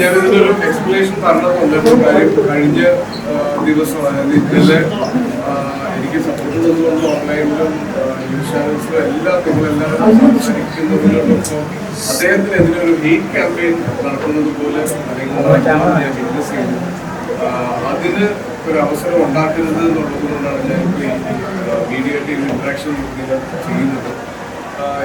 ഞാനിതിനൊരു explanation പറഞ്ഞതുകൊണ്ട് കാര്യം കഴിഞ്ഞ ദിവസം അതായത് ഇന്നലെ എനിക്ക് സപ്പോർട്ട് തന്നുകൊണ്ട് ഓൺലൈനിലും ന്യൂസ് ചാനൽസിലും എല്ലാം നിങ്ങളെല്ലാവരും സംസാരിക്കുന്നതിനോടൊപ്പം അദ്ദേഹത്തിനെതിരെ ഒരു ഹെയ്റ്റ് ക്യാമ്പയിൻ നടക്കുന്നത് പോലെ ഞാൻ വിറ്റ്നസ് ചെയ്തു. അതിന് ഒരു അവസരം ഉണ്ടാക്കരുത് എന്നുള്ളത് കൊണ്ടാണ് ഞാനിപ്പോൾ ഈ മീഡിയ ടീം ഇന്ററാക്ഷൻ ചെയ്യുന്നത്.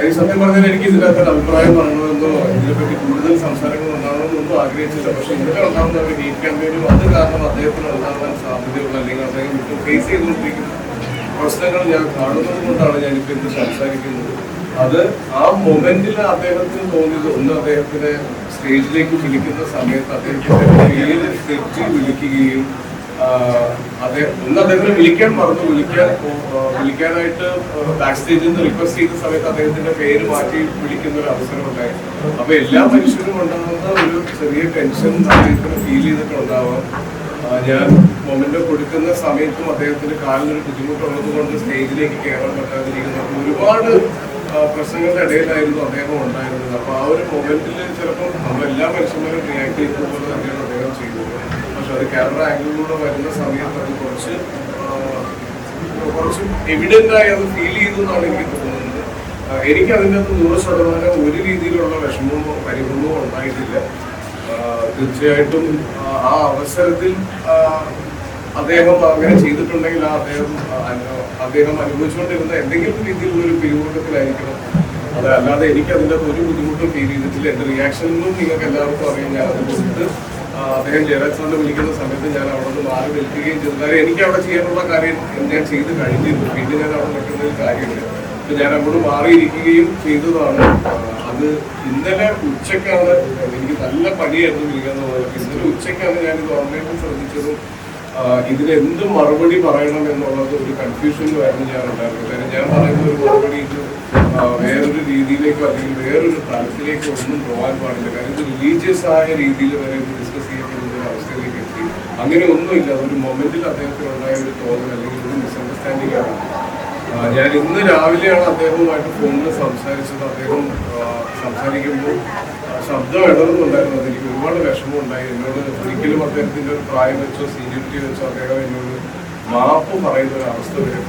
ഈ സത്യം പറഞ്ഞാൽ എനിക്ക് ഇതിനകത്തൊരു അഭിപ്രായം പറയണമെന്നോ ഇതിനെപ്പറ്റി കൂടുതൽ സംസാരങ്ങൾ ഉണ്ടാകണമെന്നൊന്നും ആഗ്രഹിച്ചില്ല. പക്ഷെ ഇന്നലെ ഉണ്ടാകുന്ന ഒരു ഹീറ്റ് ക്യാമ്പയിനും അത് കാരണം അദ്ദേഹത്തിന് ഉണ്ടാകാൻ സാധ്യതയുള്ള അല്ലെങ്കിൽ അദ്ദേഹം ഇപ്പോൾ ഫേസ് ചെയ്തുകൊണ്ടിരിക്കുന്ന പ്രശ്നങ്ങൾ ഞാൻ കാണുന്നത് കൊണ്ടാണ് ഞാനിപ്പോൾ ഇന്ന് സംസാരിക്കുന്നത്. അത് ആ മൊമെന്റിൽ അദ്ദേഹത്തിന് തോന്നിയത് ഒന്ന്, അദ്ദേഹത്തിനെ സ്റ്റേജിലേക്ക് വിളിക്കുന്ന സമയത്ത് അദ്ദേഹത്തിന്റെ പേര് തെറ്റി വിളിക്കുകയും അദ്ദേഹത്തിന് വിളിക്കാൻ മറന്നു, വിളിക്കാനായിട്ട് ബാക്ക് സ്റ്റേജിൽ നിന്ന് റിക്വസ്റ്റ് ചെയ്ത സമയത്ത് അദ്ദേഹത്തിന്റെ പേര് മാറ്റി വിളിക്കുന്ന ഒരു അവസരം ഉണ്ടായി. അപ്പൊ എല്ലാ മനുഷ്യരും ഉണ്ടാകുന്ന ഒരു ചെറിയ ടെൻഷൻ അദ്ദേഹത്തിന് ഫീൽ ചെയ്തിട്ടുണ്ടാവാം. ഞാൻ മൊമെന്റ് കൊടുക്കുന്ന സമയത്തും അദ്ദേഹത്തിന് കാലിനൊരു ബുദ്ധിമുട്ടുള്ളത് കൊണ്ട് സ്റ്റേജിലേക്ക് കയറാൻ പറ്റാതിരിക്കുന്നത് ഒരുപാട് പ്രശ്നങ്ങളുടെ ഇടയിലായിരുന്നു അദ്ദേഹം ഉണ്ടായിരുന്നത്. അപ്പൊ ആ ഒരു മൊമെന്റിൽ ചിലപ്പോൾ നമ്മളെല്ലാ മനുഷ്യന്മാരും റിയാക്ട് ചെയ്യുന്നത് പോലെ തന്നെയാണ് അദ്ദേഹം ചെയ്തത്. പക്ഷെ അത് ക്യാമറ ആംഗിളിലൂടെ വരുന്ന സമയത്ത് അത് കുറച്ച് എവിഡന്റായി അത് ഫീൽ ചെയ്തു എന്നാണ് എനിക്ക് തോന്നുന്നത്. എനിക്ക് അതിൻ്റെ അകത്ത് 100% ഒരു രീതിയിലുള്ള വിഷമമോ പരിഭ്രമമോ ഉണ്ടായിട്ടില്ല. തീർച്ചയായിട്ടും ആ അവസരത്തിൽ അദ്ദേഹം അങ്ങനെ ചെയ്തിട്ടുണ്ടെങ്കിൽ അദ്ദേഹം അനുഭവിച്ചുകൊണ്ടിരുന്ന എന്തെങ്കിലും രീതിയിലുള്ള ഒരു പിരിമുറുക്കത്തിലായിരിക്കണം. അതല്ലാതെ എനിക്ക് അതിൻ്റെ ഒരു ബുദ്ധിമുട്ടും ഫീൽ ചെയ്തിട്ടില്ല. എൻ്റെ റിയാക്ഷനിലും നിങ്ങൾക്ക് എല്ലാവർക്കും അറിയാം. ഞാൻ അത് കൊടുത്ത് അദ്ദേഹം ജയരാജ് സാറിനെ വിളിക്കുന്ന സമയത്ത് ഞാൻ അവിടെ നിന്ന് മാറി നിൽക്കുകയും ചെയ്തു. കാര്യം എനിക്ക് അവിടെ ചെയ്യാനുള്ള കാര്യം ഞാൻ ചെയ്ത് കഴിഞ്ഞിരുന്നു. പിന്നെ ഞാൻ അവിടെ നിൽക്കുന്നതിൽ കാര്യമില്ല. അപ്പം ഞാൻ അങ്ങോട്ട് മാറിയിരിക്കുകയും ചെയ്തതാണ്. അത് ഇന്നലെ ഉച്ചയ്ക്കാണ്, എനിക്ക് നല്ല പണിയായിരുന്നു വിളിക്കാന്ന് പറഞ്ഞത്. ഇന്നലെ ഉച്ചയ്ക്കാണ് ഞാനിത് ഓൺലൈനിൽ ശ്രദ്ധിച്ചതും ഇതിനെന്ത് മറുപടി പറയണം എന്നുള്ളത് ഒരു കൺഫ്യൂഷനിലായിരുന്നു ഞാൻ ഉണ്ടായിരുന്നത്. കാരണം ഞാൻ പറയുന്ന ഒരു മറുപടി ഇത് വേറൊരു രീതിയിലേക്കോ അല്ലെങ്കിൽ വേറൊരു തലത്തിലേക്കോ ഒന്നും പോകാൻ പാടില്ല. കാര്യം ഇത് റിലീജിയസ് ആയ രീതിയിൽ വരെ ഇത് ഡിസ്കസ് ചെയ്യപ്പെടുന്ന ഒരു അവസ്ഥയിലേക്ക് എത്തി. അങ്ങനെ ഒന്നുമില്ല. അതൊരു മൊമെന്റിൽ അദ്ദേഹത്തിന് ഉണ്ടായ ഒരു തോന്നൽ അല്ലെങ്കിൽ ഒരു മിസ്അണ്ടർസ്റ്റാൻഡിംഗ് ആണ്. ഞാൻ ഇന്ന് രാവിലെയാണ് അദ്ദേഹവുമായിട്ട് ഫോണിൽ സംസാരിച്ചത്. അദ്ദേഹം സംസാരിക്കുമ്പോൾ ശബ്ദം ഇടറുന്നുണ്ടായിരുന്നു. അതെനിക്ക് ഒരുപാട് വിഷമം ഉണ്ടായി. എന്നോട് ഒരിക്കലും അദ്ദേഹത്തിൻ്റെ ഒരു പ്രായം വെച്ചോ സീനിയോറിറ്റി വെച്ചോ അദ്ദേഹം എന്നോട് മാപ്പ് പറയുന്ന ഒരു അവസ്ഥ വരെ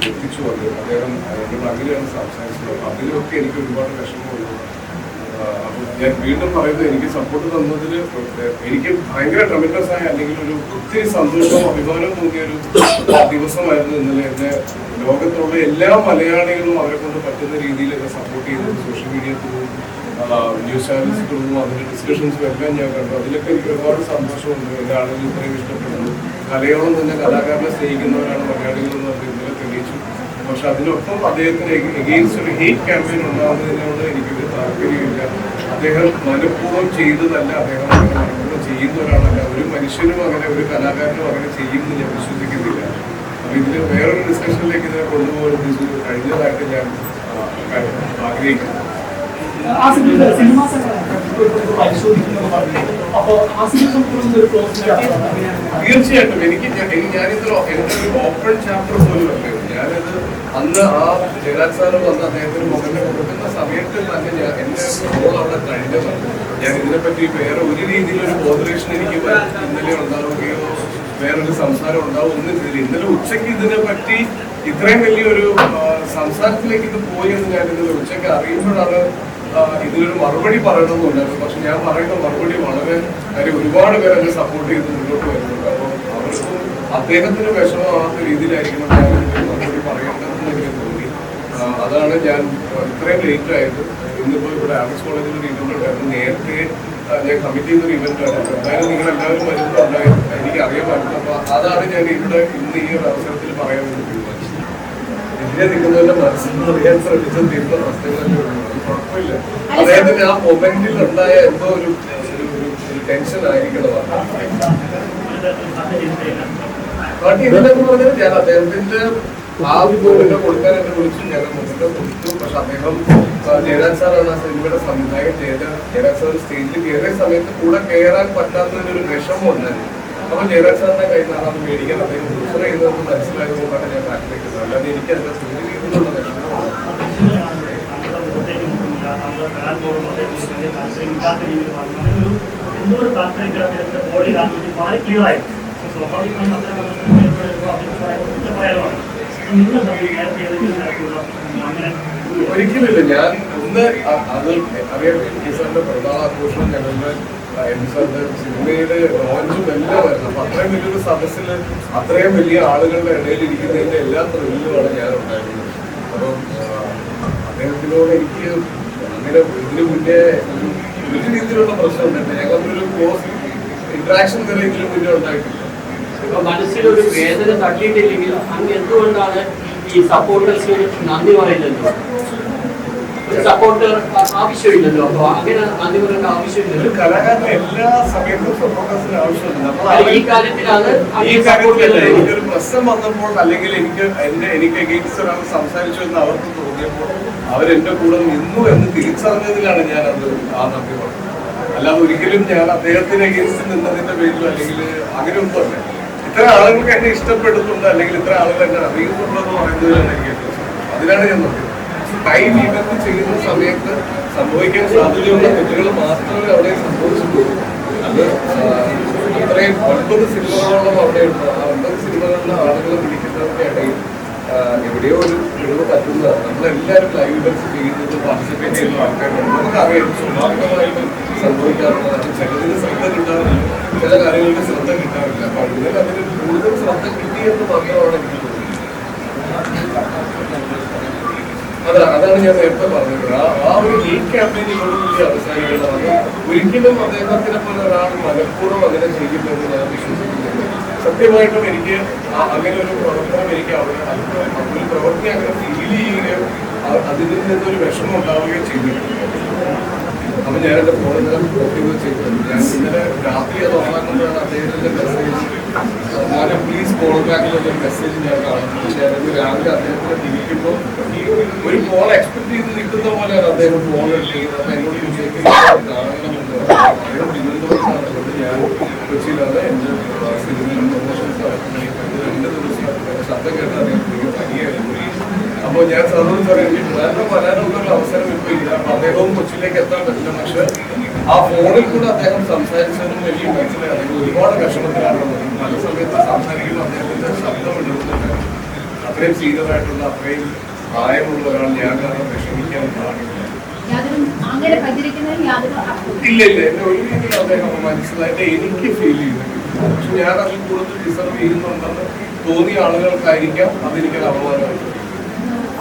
എത്തിച്ചു വന്നത്. അദ്ദേഹം എന്നോട് അങ്ങനെയാണ് സംസാരിച്ചത്. അപ്പം അതിലൊക്കെ എനിക്ക് ഒരുപാട് വിഷമമുള്ളൂ. അപ്പം ഞാൻ വീണ്ടും പറയുന്നത്, എനിക്ക് സപ്പോർട്ട് തന്നതിൽ എനിക്ക് ഭയങ്കര ട്രമെൻഡസ് ആയ അല്ലെങ്കിൽ ഒരു ഒത്തിരി സന്തോഷവും അഭിമാനവും തോന്നിയൊരു ദിവസമായിരുന്നു ഇന്നലെ. എന്നെ ലോകത്തുള്ള എല്ലാ മലയാളികളും അവരെ കൊണ്ട് പറ്റുന്ന രീതിയിൽ എന്നെ സപ്പോർട്ട് ചെയ്തത് സോഷ്യൽ മീഡിയ ത്രൂവും ന്യൂസ് ചാനൽസ് ത്രൂവും അതിൻ്റെ ഡിസ്കഷൻസും എല്ലാം ഞാൻ കണ്ടു. അതിലൊക്കെ എനിക്ക് ഒരുപാട് സന്തോഷമുണ്ട്. എൻ്റെ ആളുകൾ ഇത്രയും ഇഷ്ടപ്പെടുന്നു. കലയോളം തന്നെ കലാകാരനെ സ്നേഹിക്കുന്നവരാണ് മലയാളികളെന്ന് അത് ഇന്നലെ തെളിയിച്ചു. പക്ഷെ അതിനൊപ്പം അദ്ദേഹത്തിന് എഗെയിൻസ്റ്റ് ഒരു ഹെയ്റ്റ് ക്യാമ്പയിൻ ഉണ്ടാകുന്നതിനോട് എനിക്കൊരു താല്പര്യമില്ല. അദ്ദേഹം മനഃപൂർവ്വം ചെയ്തതല്ല, അദ്ദേഹം അങ്ങനെ മനഃപൂർവ്വം ചെയ്യുന്ന ഒരാളല്ല. ഒരു മനുഷ്യനും അങ്ങനെ ഒരു കലാകാരനും അങ്ങനെ ചെയ്യുമെന്ന് ഞാൻ വിശ്വസിക്കുന്നില്ല. അപ്പോൾ ഇതിൽ വേറൊരു ഡിസ്കഷനിലേക്ക് ഇതിനെ കൊണ്ടുപോകുന്നത് കഴിഞ്ഞതായിട്ട് ഞാൻ ആഗ്രഹിക്കുന്നു. തീർച്ചയായിട്ടും ഞാനിതിൽ എൻ്റെ ഒരു ഓപ്പൺ ചാപ്റ്റർ പോലും അല്ലേ. ഞാനത് അന്ന് ആ ജയരാജ് സാറ് വന്ന് അദ്ദേഹത്തിന് മൊബൈലിൽ കൊടുക്കുന്ന സമയത്ത് തന്നെ എൻ്റെ റോൾ അവിടെ കഴിഞ്ഞതാണ്. ഞാൻ ഇതിനെപ്പറ്റി വേറെ ഒരു രീതിയിലൊരു ബോധറേഷൻ എനിക്ക് ഇന്നലെ ഉണ്ടാവുകയോ വേറൊരു സംസാരം ഉണ്ടാവുകയോ ഒന്നും ചെയ്തില്ല. ഇന്നലെ ഉച്ചയ്ക്ക് ഇതിനെപ്പറ്റി ഇത്രയും വലിയൊരു സംസാരത്തിലേക്ക് ഇത് പോയെന്ന് ഞാൻ ഇന്നലെ ഉച്ചയ്ക്ക് അറിയുമ്പോഴാണ് ഇതിനൊരു മറുപടി പറയണമെന്നുണ്ടായിരുന്നു. പക്ഷെ ഞാൻ പറയുന്ന മറുപടി വളരെ കാര്യം ഒരുപാട് പേര് എന്നെ സപ്പോർട്ട് ചെയ്ത് മുന്നോട്ട് വരുന്നുണ്ട്. അപ്പം അവർക്കും അദ്ദേഹത്തിന് വിഷമമാകാത്ത രീതിയിലായിരിക്കണം ഞാൻ മറുപടി പറയേണ്ടതെന്ന് എനിക്ക് തോന്നി. അതാണ് ഞാൻ ഇത്രയും ലേറ്റ് ആയത്. ഇന്നിപ്പോൾ ഇവിടെ ആർട്സ് കോളേജിൽ ഒരു ഇവന്റ് ഉണ്ടായിരുന്നു. നേരത്തെ ഞാൻ കമ്മിറ്റ് ചെയ്യുന്നൊരു ഇവന്റാണ്. എന്തായാലും നിങ്ങളെല്ലാവരും വരുന്നുണ്ടായിരുന്നു, എനിക്ക് അറിയാമായിരുന്നു. അപ്പോൾ അതാണ് ഞാൻ ഇവിടെ ഇന്ന് ഈ ഒരു അവസരത്തിൽ പറയാൻ വേണ്ടി തീരുമാനിച്ചത്. ഇതിനെ നിൽക്കുന്നവരുടെ മനസ്സിൽ അറിയാൻ ശ്രമിച്ചത് തീർന്ന പ്രശ്നങ്ങളല്ലേ ഉള്ളൂ. കുഴപ്പമില്ല. അദ്ദേഹത്തിന് ആ മൊമെന്റിൽ ഉണ്ടായ എന്തോ ഒരു ടെൻഷൻ ആയിരിക്കണതാണ്. ബാക്കി ഇതിലെന്ന് പറഞ്ഞാൽ ഞാൻ അദ്ദേഹത്തിന്റെ ആ മൊമെന്റ് കൊടുക്കാൻ എന്നെ വിളിച്ചു. ഞാൻ മൊമെന്റ് കൊടുത്തു. പക്ഷെ അദ്ദേഹം ജയരാജ് സാറാണ് ആ സിനിമയുടെ സംവിധായകൻ. ജയരാജ് സാർ സ്റ്റേജിൽ കയറിയ സമയത്ത് കൂടെ കയറാൻ പറ്റാത്തതിനൊരു വിഷമം ഉണ്ടായിരുന്നു. അപ്പൊ ജയരാജ് സാറിന്റെ കയ്യിൽ നിന്നാണ് അത് മേടിക്കാൻ അദ്ദേഹം പ്രിഫർ ചെയ്യുന്നതെന്ന് മനസ്സിലായതുകൊണ്ടാണ് ഞാൻ കാട്ടിലേക്കുന്നത്. അല്ലാതെ എനിക്ക് അതിന്റെ ഒരു രീതിയിലുള്ള വിഷമമാണ്. എന്തുകൊണ്ട് താല്പര്യമില്ല ബോഡി ലാംഗ്വേജ് വളരെ ക്ലിയർ ആയിരുന്നു. സ്വാഭാവികമായും പറയാനുമാണ് നിങ്ങൾ അങ്ങനെ ഒരിക്കലില്ല. ഞാൻ ഒന്ന് അത് അറിയാം. എം സാറിന്റെ പിറന്നാൾ ആഘോഷം ഞങ്ങളുടെ എം സാറിന്റെ സിനിമയുടെ ലോഞ്ചും എല്ലാം വരുന്നത്. അപ്പൊ അത്രയും വലിയൊരു സദസ്സിൽ അത്രയും വലിയ ആളുകളുടെ ഇടയിൽ ഇരിക്കുന്നതിന്റെ എല്ലാ ത്രില്ലുമാണ് ഞാൻ ഉണ്ടായിരുന്നത്. അപ്പം അദ്ദേഹത്തിനോട് എനിക്ക് അങ്ങനെ ഇതിനു മുന്നേ ഒരു രീതിയിലുള്ള പ്രശ്നമുണ്ട്. ഞങ്ങൾക്കൊരു ക്ലോസ് ഇന്ററാക്ഷൻ വരെ ഇതിനു മുന്നേ ഉണ്ടായിട്ടില്ല. മനസ്സിലൊരു വേദന തട്ടിയിട്ടില്ലെങ്കിൽ അങ്ങ് എന്തുകൊണ്ടാണ് ഈ സപ്പോർട്ടേഴ്സിന് നന്ദി പറയുന്നത്? ഒരു സപ്പോർട്ടർ ആവശ്യമില്ലല്ലോ. അപ്പൊ അങ്ങനെ നന്ദി പറയേണ്ട ആവശ്യമില്ല. ഒരു കലാകാരന് എല്ലാ സമയത്തും സപ്പോർട്ടേഴ്സിന് ആവശ്യമുണ്ട്. ഈ കാര്യത്തിലാണ് എനിക്കൊരു പ്രശ്നം വന്നപ്പോൾ അല്ലെങ്കിൽ എനിക്ക് അഗെയിൻസ്റ്റ് ഒരാൾ സംസാരിച്ചു എന്ന് അവർക്ക് തോന്നിയപ്പോൾ അവരെന്റെ കൂടെ നിന്നു എന്ന് തിരിച്ചറിഞ്ഞതിലാണ് ഞാൻ അത് ആ നന്ദി പറഞ്ഞത്. അല്ലാതെ ഒരിക്കലും ഞാൻ അദ്ദേഹത്തിന് അഗെയിൻസ്റ്റ് നിന്നതിന്റെ പേരിലോ അല്ലെങ്കിൽ അങ്ങനെയൊന്നും അല്ല. ഇത്ര ആളുകൾക്ക് എന്നെ ഇഷ്ടപ്പെടുന്നുണ്ട് അല്ലെങ്കിൽ ഇത്ര ആളുകൾ എന്നെ അറിയുന്നുണ്ടോ എന്ന് പറയുന്നതിലാണ് എനിക്ക് അതിനാണ് ഞാൻ നോക്കിയത്. ടൈം ഇവന്റ് ചെയ്യുന്ന സമയത്ത് സംഭവിക്കാൻ സാധ്യതയുള്ള തെറ്റുകൾ മാത്രമേ അവിടെ സംഭവിച്ചിട്ടുള്ളൂ. അത് അത്രയും 9 സിനിമകളോളം അവിടെ ഉണ്ട്. ആ 9 സിനിമകളിലെ ആളുകൾ പിടിക്കുന്നതിന്റെ ഇടയിൽ എവിടെയോ ഒരു കഴിവ് പറ്റുന്നതാണ്. നമ്മളെല്ലാവരും ലൈവ് ഇവന്റ്സ് ചെയ്യുന്നത് പാർട്ടിസിപ്പേറ്റ് ചെയ്യുന്ന ആൾക്കാരുണ്ട്. നമുക്കറിയാം സ്വാഭാവികമായിട്ട് സംഭവിക്കാറുള്ളതാണ്. ചിലതിന് ശ്രദ്ധ കിട്ടാറില്ല, ചില കാര്യങ്ങൾക്ക് ശ്രദ്ധ കിട്ടാറില്ല. അപ്പൊ അതിന് അതിന് കൂടുതൽ ശ്രദ്ധ കിട്ടിയെന്ന് മാത്രമാണ് എനിക്ക് തോന്നുന്നത്. അതാണ് ഞാൻ നേരത്തെ പറഞ്ഞത്. ആ ഒരു ലീഗ് ക്യാമ്പയിൻ ഇതോടുകൂടി അവസാനിക്കണം. അത് ഒരിക്കലും അദ്ദേഹത്തിനെ പോലെ ഒരാൾ മനഃപൂർവ്വം അങ്ങനെ ചെയ്യുമെന്ന് ഞാൻ വിശ്വസിക്കുന്നില്ല. സത്യമായിട്ടും എനിക്ക് അങ്ങനെ ഒരു പ്രവർത്തനം എനിക്ക് ഒരു പ്രവൃത്തി അങ്ങനെ ഫീൽ ചെയ്യുകയോ അതിൽ നിന്നൊരു വിഷമം ഉണ്ടാവുകയോ ചെയ്തിട്ടുണ്ട്. അപ്പൊ ഞാനെന്റെ ഫോണിൽ ചെയ്തിട്ടുണ്ട്. ഞാൻ ഇന്നലെ രാത്രി അത് ഓണാക്കുന്നതാണ് അദ്ദേഹത്തിന്റെ മെസ്സേജ്. ഞാൻ പ്ലീസ് കോൾ ബാക്ക് എന്നൊരു മെസ്സേജ് ഞാൻ കാണുന്നു. ഞാനത് രാവിലെ അദ്ദേഹത്തിനെ തിരിക്കുമ്പോൾ ഒരു കോൾ എക്സ്പെക്ട് ചെയ്ത് നിൽക്കുന്ന പോലെയാണ് അദ്ദേഹം ഫോൺ എടുക്കുന്നത്. അപ്പൊ എന്നോട് ചോദിക്കുന്നത് കാണണമെന്ന്. അദ്ദേഹം തിരുവനന്തപുരത്താണ്. ഞാൻ കൊച്ചിയിലാണ്. എന്റെ സിനിമയിലും പ്രൊമോഷൻസ് നടക്കുന്നത്. 2 ദിവസം ശബ്ദം കേട്ടാൽ അദ്ദേഹം പനിയായിരുന്നു. അപ്പോൾ ഞാൻ സാറിനോട് പറയാം, എനിക്ക് വരാനുള്ള അവസരം ഇപ്പോൾ ഇല്ല. അപ്പൊ അദ്ദേഹവും കൊച്ചിയിലേക്ക് എത്താൻ പറ്റില്ല. പക്ഷെ ആ ഫോണിൽ കൂടെ അദ്ദേഹം സംസാരിച്ചതും എനിക്ക് മനസ്സിലായി അദ്ദേഹം ഒരുപാട് വിഷമത്തിലാണെന്ന്. പല സമയത്ത് സംസാരിക്കുമ്പോൾ അദ്ദേഹത്തിന്റെ ശബ്ദം എടുക്കുന്നുണ്ട്. അത്രയും സീനിയറായിട്ടുള്ള അത്രയും പ്രായമുള്ള ഒരാൾ ഞാൻ കാരണം വിഷമിക്കാൻ പാടില്ല. ഇല്ല എന്നെ ഒരു രീതിയിൽ അദ്ദേഹം മനസ്സിലായിട്ട് എനിക്ക് ഫീൽ ചെയ്യുന്നുണ്ട്. പക്ഷെ ഞാൻ അതിൽ കൂടുതൽ ഡിസർവ് ചെയ്യുന്നുണ്ടെന്ന് തോന്നിയ ആളുകൾക്കായിരിക്കാം അതെനിക്കൊരു അപമാനമായിട്ട്.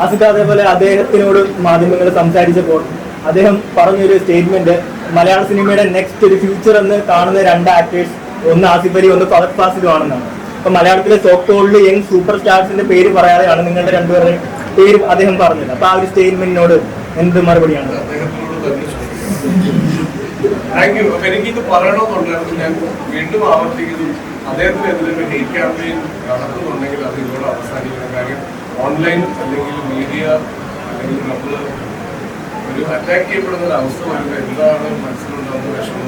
ആസിഫ് അതേപോലെ അദ്ദേഹത്തിനോട് മാധ്യമങ്ങൾ സംസാരിച്ചപ്പോൾ അദ്ദേഹം പറഞ്ഞൊരു സ്റ്റേറ്റ്മെന്റ്, മലയാള സിനിമയുടെ നെക്സ്റ്റ് ഒരു ഫ്യൂച്ചർ എന്ന് കാണുന്ന 2 ആക്ടേഴ്സ്, ഒന്ന് ആസിഫ് അലി, ഒന്ന് ഫഹദ് ഫാസിലും ആണെന്നാണ്. അപ്പൊ മലയാളത്തിലെ സോക്കോൾഡ് യങ് സൂപ്പർ സ്റ്റാർസിന്റെ പേര് പറയാതെയാണ് നിങ്ങളുടെ 2 പേരുടെ പേര് അദ്ദേഹം പറഞ്ഞത്. അപ്പൊ ആ ഒരു സ്റ്റേറ്റ്മെന്റിനോട് എന്ത് മറുപടിയാണ്? Thank you. അപ്പൊ എനിക്കിത് പറയണമെന്നുണ്ടായിരുന്നു. ഞാൻ വീണ്ടും ആവർത്തിക്കുന്നു, അദ്ദേഹത്തിനെതിരെ ഒരു ഹേറ്റ് ക്യാമ്പയിൻ നടത്തുന്നുണ്ടെങ്കിൽ അത് ഇതോടെ അവസാനിക്കണം. കാര്യം ഓൺലൈൻ അല്ലെങ്കിൽ മീഡിയ അല്ലെങ്കിൽ നമ്മൾ ഒരു അറ്റാക്ക് ചെയ്യപ്പെടുന്ന ഒരു അവസ്ഥ വരുമ്പോൾ എന്താണ് മനസ്സിലുണ്ടാകുന്ന വിഷമം